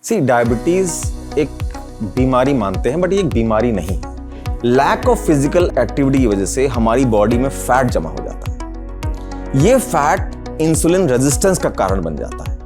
सी diabetes एक बीमारी मानते हैं, बट ये एक बीमारी नहीं। लैक ऑफ फिजिकल एक्टिविटी की वजह से हमारी बॉडी में फैट जमा हो जाता है। ये फैट इंसुलिन रेजिस्टेंस का कारण बन जाता है।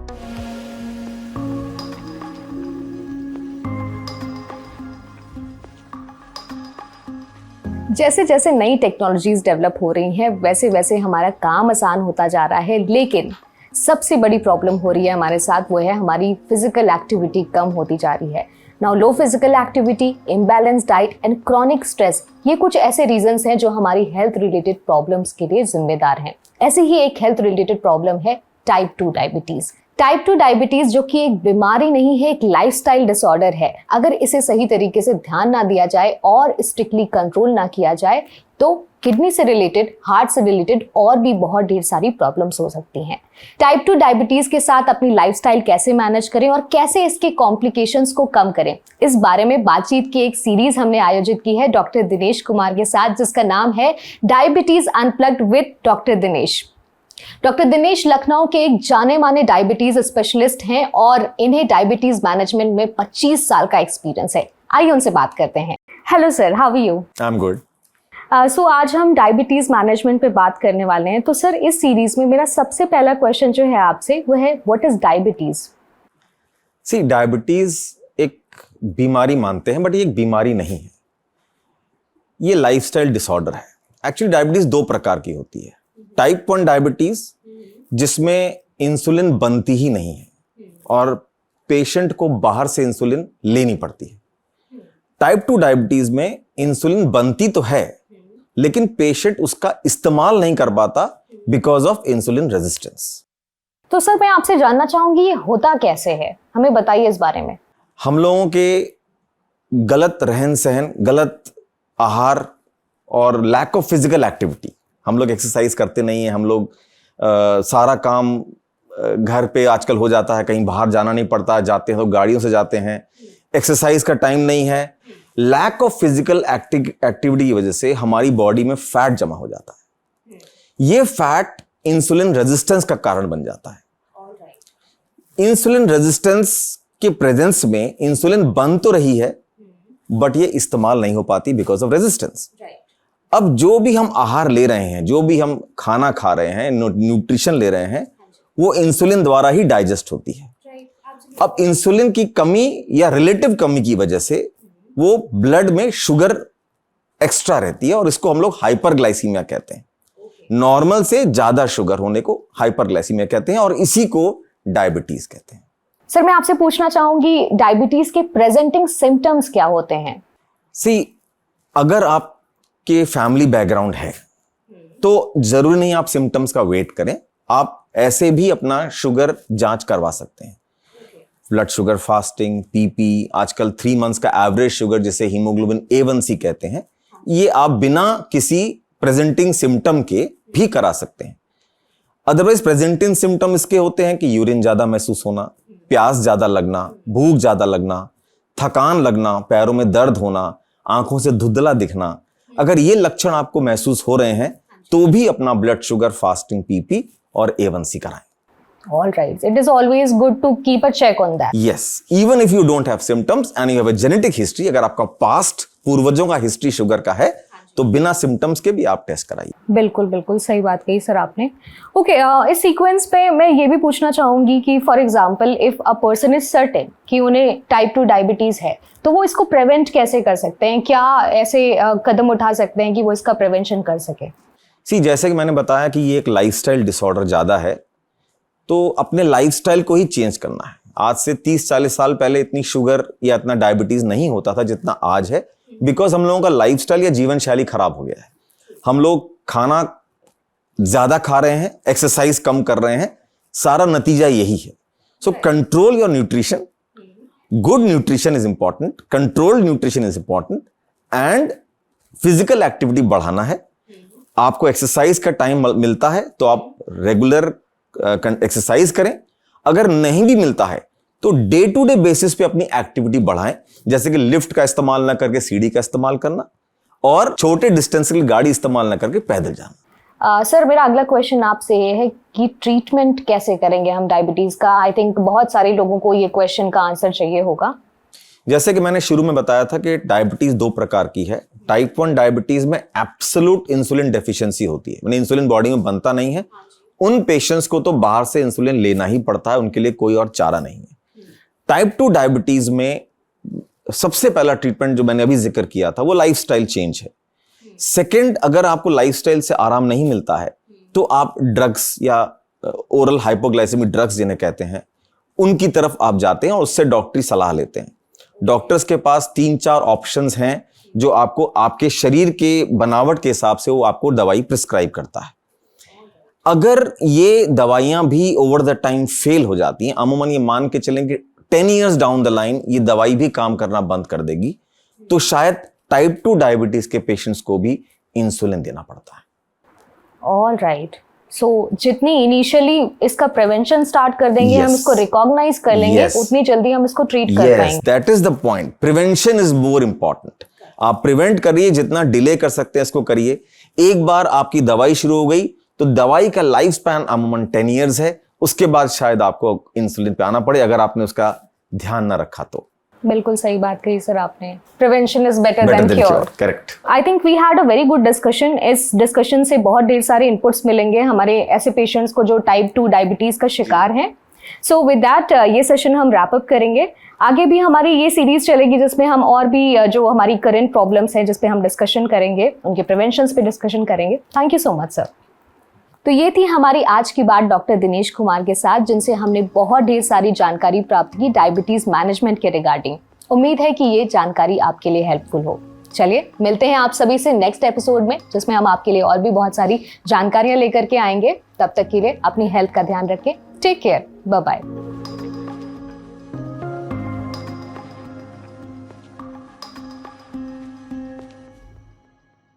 जैसे जैसे नई टेक्नोलॉजीज डेवलप हो रही हैं वैसे वैसे हमारा काम आसान होता जा रहा है, लेकिन सबसे बड़ी प्रॉब्लम हो रही है हमारे साथ, वो है हमारी फिजिकल एक्टिविटी कम होती जा रही है। Now low physical activity, imbalance diet and chronic stress, ये कुछ ऐसे रीजंस हैं जो हमारी हेल्थ रिलेटेड प्रॉब्लम्स के लिए जिम्मेदार हैं। ऐसे ही एक हेल्थ रिलेटेड प्रॉब्लम है टाइप 2 डायबिटीज। टाइप 2 डायबिटीज जो कि एक बीमारी नहीं है, एक लाइफस्टाइल डिसऑर्डर है। अगर इसे सही तरीके से ध्यान ना दिया जाए और स्ट्रिक्टली कंट्रोल ना किया जाए तो किडनी से रिलेटेड, हार्ट से रिलेटेड और भी बहुत ढेर सारी प्रॉब्लम्स हो सकती हैं। टाइप 2 डायबिटीज के साथ अपनी लाइफस्टाइल कैसे मैनेज करें और कैसे इसके कॉम्प्लिकेशंस को कम करें, इस बारे में बातचीत की एक सीरीज हमने आयोजित की है डॉक्टर दिनेश कुमार के साथ, जिसका नाम है diabetes unplugged with doctor Dinesh. Doctor Dinesh Lucknow के एक जाने माने डायबिटीज स्पेशलिस्ट हैं और इन्हें डायबिटीज मैनेजमेंट में 25 साल का एक्सपीरियंस है। आइए उनसे बात करते हैं। Hello sir, how are you? I am good. So आज हम डायबिटीज मैनेजमेंट पे बात करने वाले हैं। तो सर, इस सीरीज में मेरा सबसे पहला क्वेश्चन जो है आपसे वो है, what is diabetes? See diabetes एक बीमारी मानते हैं, बट ये एक बीमारी नहीं है। ये लाइफस्टाइल डिसऑर्डर है। एक्चुअली डायबिटीज दो प्रकार की होती है। टाइप 1 डायबिटीज जिसमें इंसुलिन बनती ही नहीं है और पेशेंट को बाहर से इंसुलिन लेनी पड़ती है। टाइप 2 डायबिटीज में इंसुलिन बनती तो है लेकिन पेशेंट उसका इस्तेमाल नहीं कर पाता बिकॉज ऑफ इंसुलिन रेजिस्टेंस। तो सर, मैं आपसे जानना चाहूंगी ये होता कैसे है, हमें बताइए इस बारे में। हम लोगों के गलत रहन सहन, गलत आहार और लैक ऑफ फिजिकल एक्टिविटी। हम लोग एक्सरसाइज करते नहीं है। हम लोग सारा काम घर पे आजकल हो जाता है, कहीं बाहर जाना नहीं पड़ता, जाते हैं तो गाड़ियों से जाते हैं। एक्सरसाइज का टाइम नहीं है। लैक ऑफ फिजिकल एक्टिविटी की वजह से हमारी बॉडी में फैट जमा हो जाता है। ये फैट इंसुलिन रेजिस्टेंस का कारण बन जाता है। इंसुलिन रेजिस्टेंस के प्रेजेंस में इंसुलिन बन तो रही है बट ये इस्तेमाल नहीं हो पाती बिकॉज ऑफ रेजिस्टेंस। अब जो भी हम आहार ले रहे हैं, जो भी हम खाना खा रहे हैं, न्यूट्रिशन ले रहे हैं, वो इंसुलिन द्वारा ही डाइजेस्ट होती है। अब इंसुलिन की कमी या रिलेटिव कमी की वजह से वो ब्लड में शुगर एक्स्ट्रा रहती है और इसको हम लोग हाइपरग्लाइसीमिया कहते हैं। नॉर्मल से ज्यादा शुगर होने को हाइपरग्लाइसीमिया कहते हैं और इसी को डायबिटीज कहते हैं। सर, मैं आपसे पूछना चाहूंगी डायबिटीज के प्रेजेंटिंग सिम्टम्स क्या होते हैं? सी, अगर आपके फैमिली बैकग्राउंड है तो जरूरी नहीं आप सिम्टम्स का वेट करें। आप ऐसे भी अपना शुगर जांच करवा सकते हैं। ब्लड शुगर फास्टिंग, पीपी, आजकल 3 मंथ्स का एवरेज शुगर जिसे हीमोग्लोबिन A1C कहते हैं, ये आप बिना किसी प्रेजेंटिंग सिम्टम के भी करा सकते हैं। अदरवाइज प्रेजेंटिंग सिम्टम इसके होते हैं कि यूरिन ज्यादा महसूस होना, प्यास ज्यादा लगना, भूख ज्यादा लगना, थकान लगना, पैरों में दर्द होना, आंखों से धुंधला दिखना। अगर ये लक्षण आपको महसूस हो रहे हैं तो भी अपना ब्लड शुगर फास्टिंग, पीपी और A1C कराएं। All right. It is always good to keep a check on that. Yes, even if you don't have symptoms and you have a genetic history, अगर आपका पास्ट पूर्वजों का history sugar का है तो बिना सिम्टम्स के भी आप टेस्ट कराइए। बिल्कुल बिल्कुल सही बात कही सर आपने। ओके, इस सीक्वेंस पे मैं ये भी पूछना चाहूंगी कि for example if a person is certain कि उन्हें टाइप 2 डायबिटीज है तो वो इसको प्रिवेंट कैसे कर सकते हैं? क्या ऐसे कदम उठा सकते हैं कि वो इसका प्रिवेंशन कर सके? सी, जैसे कि मैंने बताया कि ये एक लाइफस्टाइल डिसऑर्डर ज्यादा है, तो अपने लाइफस्टाइल को ही चेंज करना है। आज से 30-40 साल पहले इतनी शुगर या इतना डायबिटीज नहीं होता था जितना आज है, बिकॉज हम लोगों का लाइफस्टाइल या जीवन शैली खराब हो गया है। हम लोग खाना ज्यादा खा रहे हैं, एक्सरसाइज कम कर रहे हैं, सारा नतीजा यही है। So control your nutrition. Good nutrition is important, controlled nutrition is important and physical activity बढ़ाना है। आपको एक्सरसाइज का टाइम मिलता है तो आप रेगुलर एक्सरसाइज करें। अगर नहीं भी मिलता है तो डे टू डे बेसिस पे अपनी एक्टिविटी बढ़ाएं, जैसे कि लिफ्ट का इस्तेमाल ना करके सीढ़ी का इस्तेमाल करना और छोटे डिस्टेंस के लिए गाड़ी इस्तेमाल ना करके पैदल जाना। सर मेरा अगला क्वेश्चन आपसे ये है कि ट्रीटमेंट कैसे करेंगे हम डायबिटीज का? आई थिंक बहुत सारे लोगों को ये क्वेश्चन का आंसर चाहिए होगा। जैसे कि मैंने शुरू में बताया था कि डायबिटीज 2 प्रकार की है। टाइप 1 डायबिटीज में एब्सोल्यूट इंसुलिन डेफिशिएंसी होती है, यानी इंसुलिन बॉडी में बनता नहीं है। उन पेशेंट्स को तो बाहर से इंसुलिन लेना ही पड़ता है, उनके लिए कोई और चारा नहीं है। टाइप 2 डायबिटीज में सबसे पहला ट्रीटमेंट जो मैंने अभी जिक्र किया था वो लाइफस्टाइल चेंज है। सेकंड, अगर आपको लाइफस्टाइल से आराम नहीं मिलता है तो आप ड्रग्स या ओरल हाइपोग्लाइसेमिक ड्रग्स जिन्हें कहते हैं उनकी तरफ आप जाते हैं और उससे डॉक्टरी सलाह लेते हैं। डॉक्टर्स के पास 3-4 ऑप्शंस हैं जो आपको आपके शरीर के बनावट के हिसाब से वो आपको दवाई प्रिस्क्राइब करता है। अगर ये दवाइयां भी ओवर द टाइम फेल हो जाती हैं, अमूमन ये मान के चलें कि 10 years डाउन द लाइन ये दवाई भी काम करना बंद कर देगी, तो शायद टाइप 2 डायबिटीज के पेशेंट्स को भी इंसुलिन देना पड़ता है। ऑल राइट, सो जितनी इनिशियली इसका प्रिवेंशन स्टार्ट कर देंगे, हम इसको रिकॉग्नाइज कर लेंगे, उतनी जल्दी हम इसको ट्रीट कर पाएंगे। That is the point, prevention is more important. आप प्रिवेंट करिए, जितना डिले कर सकते हैं इसको करिए। एक बार आपकी दवाई शुरू हो गई तो दवाई का लाइफ स्पैन अमूमन 10 years है, उसके बाद शायद आपको इंसुलिन पे आना पड़े अगर आपने उसका ध्यान ना रखा तो। बिल्कुल सही बात कही सर आपने, prevention is better than cure. Correct. I think we had a very good discussion. इस डिस्कशन से बहुत ढेर सारे इनपुट्स मिलेंगे हमारे ऐसे पेशेंट्स को जो टाइप 2 डायबिटीज का शिकार हैं। सो विद दैट ये सेशन हम रैप अप करेंगे। आगे भी हमारी ये सीरीज चलेगी जिसमें हम और भी जो हमारी करंट प्रॉब्लम्स हैं जिस पे हम डिस्कशन करेंगे, उनके प्रिवेंशंस पे डिस्कशन करेंगे। Thank you so much sir. तो ये थी हमारी आज की बात डॉक्टर दिनेश कुमार के साथ, जिनसे हमने बहुत ढेर सारी जानकारी प्राप्त की डायबिटीज मैनेजमेंट के रिगार्डिंग। उम्मीद है कि ये जानकारी आपके लिए हेल्पफुल हो। चलिए मिलते हैं आप सभी से नेक्स्ट एपिसोड में, जिसमें हम आपके लिए और भी बहुत सारी जानकारियां लेकर के आएंगे। तब तक के लिए अपनी हेल्थ का ध्यान रखें। Take care, bye bye.